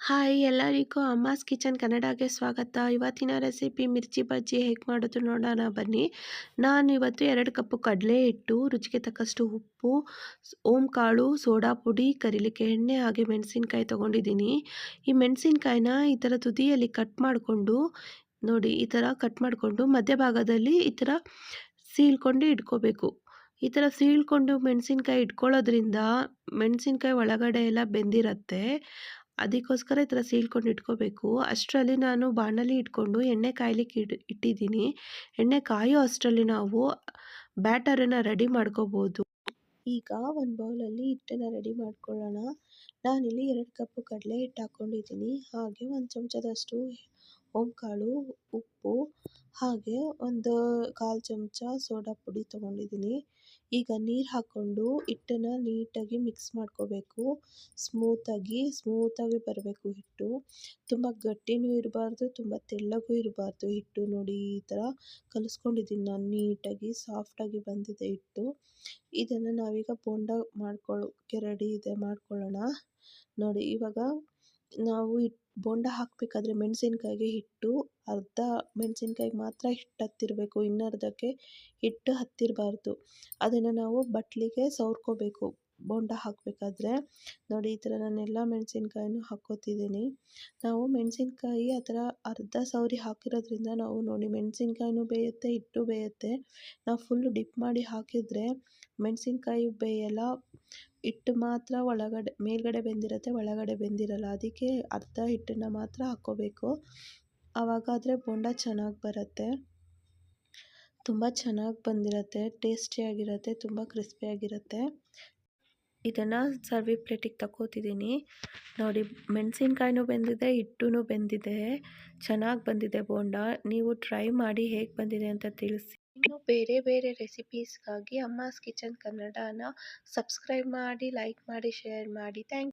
Hi ಎಲ್ಲರಿಗೂ ಅಮ್ಮಾಸ್ kitchen ಕನ್ನಡಗೆ ಸ್ವಾಗತ. ಇವತ್ತಿನ ರೆಸಿಪಿ ಮಿರ್ಚಿ ಬಜ್ಜಿ ಹೇಗೆ ಮಾಡೋದು ನೋಡೋಣ ಬನ್ನಿ. ನಾನು ಇವತ್ತು 2 ಕಪ್ಪು ಕಡಲೆ ಹಿಟ್ಟು, ರುಚಿಗೆ ತಕ್ಕಷ್ಟು ಉಪ್ಪು, ಓಂಕಾಳು, ಸೋಡಾ ಪುಡಿ, ಕರಿಲಿಕ್ಕೆ ಎಣ್ಣೆ ಹಾಗೆ ಮೆಣಸಿನ್ಕಾಯಿ ತೊಗೊಂಡಿದ್ದೀನಿ. ಈ ಮೆಣಸಿನ್ಕಾಯಿನ ಈ ಥರ ತುದಿಯಲ್ಲಿ ಕಟ್ ಮಾಡಿಕೊಂಡು ನೋಡಿ, ಈ ಥರ ಕಟ್ ಮಾಡಿಕೊಂಡು ಮಧ್ಯಭಾಗದಲ್ಲಿ ಈ ಥರ ಸೀಳ್ಕೊಂಡು ಇಟ್ಕೋಬೇಕು. ಈ ಥರ ಸೀಳ್ಕೊಂಡು ಮೆಣಸಿನ್ಕಾಯಿ ಇಟ್ಕೊಳ್ಳೋದ್ರಿಂದ ಮೆಣಸಿನ್ಕಾಯಿ ಒಳಗಡೆ ಎಲ್ಲ ಬೆಂದಿರುತ್ತೆ. ಅದಕ್ಕೋಸ್ಕರ ಈ ಥರ ಸೀಳ್ಕೊಂಡು ಇಟ್ಕೋಬೇಕು. ಅಷ್ಟರಲ್ಲಿ ನಾನು ಬಾಣಲಿ ಇಟ್ಕೊಂಡು ಎಣ್ಣೆ ಕಾಯ್ಲಿಕ್ಕೆ ಇಟ್ಟಿದ್ದೀನಿ. ಎಣ್ಣೆ ಕಾಯೋ ಅಷ್ಟರಲ್ಲಿ ನಾವು ಬ್ಯಾಟರನ್ನು ರೆಡಿ ಮಾಡ್ಕೋಬೋದು. ಈಗ ಒಂದು ಬೌಲಲ್ಲಿ ಹಿಟ್ಟನ್ನು ರೆಡಿ ಮಾಡ್ಕೊಳ್ಳೋಣ. ನಾನಿಲ್ಲಿ 2 ಕಪ್ಪು ಕಡಲೆ ಹಿಟ್ಟು ಹಾಕ್ಕೊಂಡಿದ್ದೀನಿ. ಹಾಗೆ 1 ಚಮಚದಷ್ಟು ಓಂಕಾಳು, ಉಪ್ಪು, ಹಾಗೆ ಒಂದು 1/4 ಚಮಚ ಸೋಡಾ ಪುಡಿ ತೊಗೊಂಡಿದ್ದೀನಿ. ಈಗ ನೀರು ಹಾಕ್ಕೊಂಡು ಹಿಟ್ಟನ್ನು ನೀಟಾಗಿ ಮಿಕ್ಸ್ ಮಾಡ್ಕೋಬೇಕು. ಸ್ಮೂತಾಗಿ ಬರಬೇಕು ಹಿಟ್ಟು. ತುಂಬ ಗಟ್ಟಿನೂ ಇರಬಾರ್ದು, ತುಂಬ ತೆಳ್ಳಗೂ ಇರಬಾರ್ದು ಹಿಟ್ಟು. ನೋಡಿ, ಈ ಥರ ಕಲಿಸ್ಕೊಂಡಿದ್ದೀನಿ ನಾನು ನೀಟಾಗಿ, ಸಾಫ್ಟಾಗಿ ಬಂದಿದೆ ಹಿಟ್ಟು. ಇದನ್ನು ನಾವೀಗ ಬೋಂಡ ಮಾಡ್ಕೊಳ್ಳೋಕ್ಕೆ ರೆಡಿ ಇದೆ, ಮಾಡ್ಕೊಳ್ಳೋಣ. ನೋಡಿ, ಇವಾಗ ನಾವು ಬೋಂಡ ಹಾಕಬೇಕಾದ್ರೆ ಮೆಣಸಿನ್ಕಾಯಿಗೆ ಹಿಟ್ಟು ಅರ್ಧ ಮೆಣಸಿನ್ಕಾಯಿಗೆ ಮಾತ್ರ ಹಿಟ್ಟು ಹತ್ತಿರಬೇಕು, ಇನ್ನರ್ಧಕ್ಕೆ ಹಿಟ್ಟು ಹತ್ತಿರಬಾರ್ದು. ಅದನ್ನು ನಾವು ಬಟ್ಲಿಗೆ ಸವರ್ಕೋಬೇಕು ಬೋಂಡ ಹಾಕಬೇಕಾದ್ರೆ. ನೋಡಿ, ಈ ಥರ ನಾನೆಲ್ಲ ಮೆಣಸಿನ್ಕಾಯಿನೂ ಹಾಕ್ಕೋತಿದ್ದೀನಿ. ನಾವು ಮೆಣಸಿನ್ಕಾಯಿ ಆ ಥರ ಅರ್ಧ ಸವರಿ ಹಾಕಿರೋದ್ರಿಂದ ನಾವು ನೋಡಿ ಮೆಣಸಿನ್ಕಾಯಿನೂ ಬೇಯುತ್ತೆ, ಹಿಟ್ಟು ಬೇಯುತ್ತೆ. ನಾವು ಫುಲ್ಲು ಡಿಪ್ ಮಾಡಿ ಹಾಕಿದರೆ ಮೆಣಸಿನ್ಕಾಯಿ ಬೇಯಲ್ಲ, ಹಿಟ್ಟು ಮಾತ್ರ ಒಳಗಡೆ ಮೇಲ್ಗಡೆ ಬೆಂದಿರುತ್ತೆ, ಒಳಗಡೆ ಬೆಂದಿರಲ್ಲ. ಅದಕ್ಕೆ ಅರ್ಧ ಹಿಟ್ಟನ್ನು ಮಾತ್ರ ಹಾಕ್ಕೋಬೇಕು. ಆವಾಗಾದರೆ ಬೋಂಡ ಚೆನ್ನಾಗಿ ಬರುತ್ತೆ, ತುಂಬ ಚೆನ್ನಾಗಿ ಬಂದಿರುತ್ತೆ, ಟೇಸ್ಟಿಯಾಗಿರುತ್ತೆ, ತುಂಬ ಕ್ರಿಸ್ಪಿಯಾಗಿರುತ್ತೆ. ಇದನ್ನು ಸರ್ವಿಂಗ್ ಪ್ಲೇಟಿಗೆ ತಗೋತಿದ್ದೀನಿ. ನೋಡಿ, ಮೆಣಸಿನ್ಕಾಯಿನೂ ಬೆಂದಿದೆ, ಹಿಟ್ಟೂ ಬೆಂದಿದೆ, ಚೆನ್ನಾಗಿ ಬಂದಿದೆ ಬೋಂಡ. ನೀವು ಟ್ರೈ ಮಾಡಿ ಹೇಗೆ ಬಂದಿದೆ ಅಂತ ತಿಳಿಸಿ. ಇನ್ನು ಬೇರೆ ಬೇರೆ ರೆಸಿಪೀಸ್ಗಾಗಿ ಅಮ್ಮಾಸ್ ಕಿಚನ್ ಕನ್ನಡನ ಸಬ್ಸ್ಕ್ರೈಬ್ ಮಾಡಿ, ಲೈಕ್ ಮಾಡಿ, ಶೇರ್ ಮಾಡಿ. Thank you.